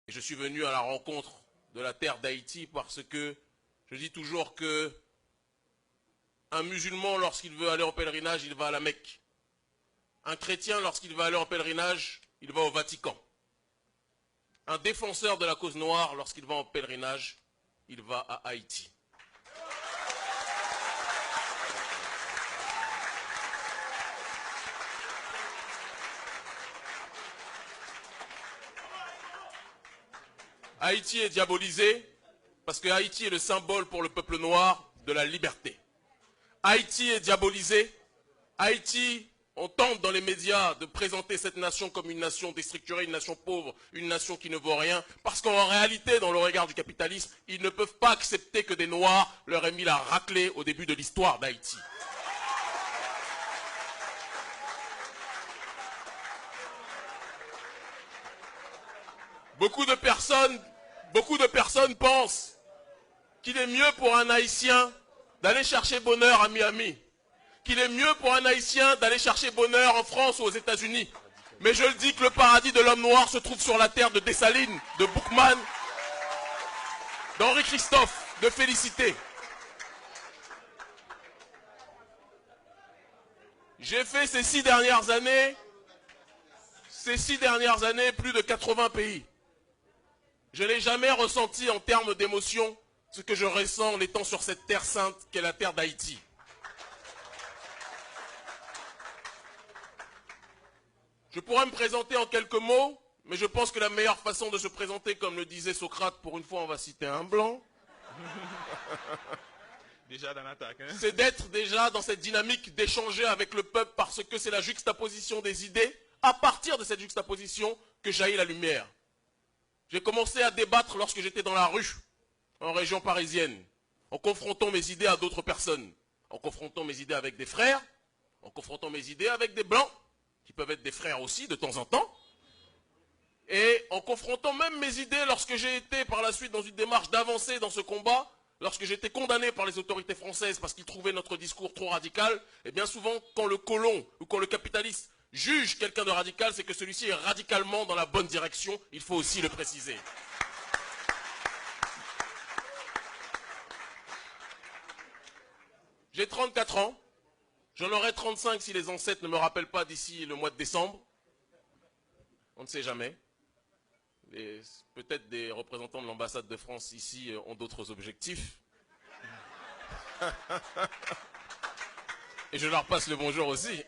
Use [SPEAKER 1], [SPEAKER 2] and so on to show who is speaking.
[SPEAKER 1] Et je suis venu à la rencontre de la terre d'Haïti parce que je dis toujours que un musulman, lorsqu'il veut aller en pèlerinage, il va à la Mecque. Un chrétien, lorsqu'il va aller en pèlerinage, il va au Vatican. Un défenseur de la cause noire, lorsqu'il va en pèlerinage, il va à Haïti. Haïti est diabolisé parce que Haïti est le symbole pour le peuple noir de la liberté. Haïti est diabolisé. Haïti, on tente dans les médias de présenter cette nation comme une nation déstructurée, une nation pauvre, une nation qui ne vaut rien. Parce qu'en réalité, dans le regard du capitalisme, ils ne peuvent pas accepter que des Noirs leur aient mis la raclée au début de l'histoire d'Haïti. Beaucoup de personnes pensent qu'il est mieux pour un Haïtien d'aller chercher bonheur à Miami, qu'il est mieux pour un Haïtien d'aller chercher bonheur en France ou aux États-Unis. Mais je le dis que le paradis de l'homme noir se trouve sur la terre de Dessalines, de Boukman, d'Henri Christophe, de Félicité. J'ai fait ces 6 dernières années, plus de 80 pays. Je n'ai jamais ressenti en termes d'émotion ce que je ressens en étant sur cette terre sainte qu'est la terre d'Haïti. Je pourrais me présenter en quelques mots, mais je pense que la meilleure façon de se présenter, comme le disait Socrate, pour une fois on va citer un blanc,
[SPEAKER 2] déjà dans l'attaque, hein?
[SPEAKER 1] C'est d'être déjà dans cette dynamique d'échanger avec le peuple parce que c'est la juxtaposition des idées, à partir de cette juxtaposition que jaillit la lumière. J'ai commencé à débattre lorsque j'étais dans la rue, en région parisienne, en confrontant mes idées à d'autres personnes, en confrontant mes idées avec des frères, en confrontant mes idées avec des blancs, qui peuvent être des frères aussi de temps en temps, et en confrontant même mes idées lorsque j'ai été par la suite dans une démarche d'avancer dans ce combat, lorsque j'ai été condamné par les autorités françaises parce qu'ils trouvaient notre discours trop radical, et bien souvent quand le colon ou quand le capitaliste juge quelqu'un de radical, c'est que celui-ci est radicalement dans la bonne direction, il faut aussi le préciser. J'ai 34 ans, j'en aurai 35 si les ancêtres ne me rappellent pas d'ici le mois de décembre. On ne sait jamais. Peut-être des représentants de l'ambassade de France ici ont d'autres objectifs. Et je leur passe le bonjour aussi.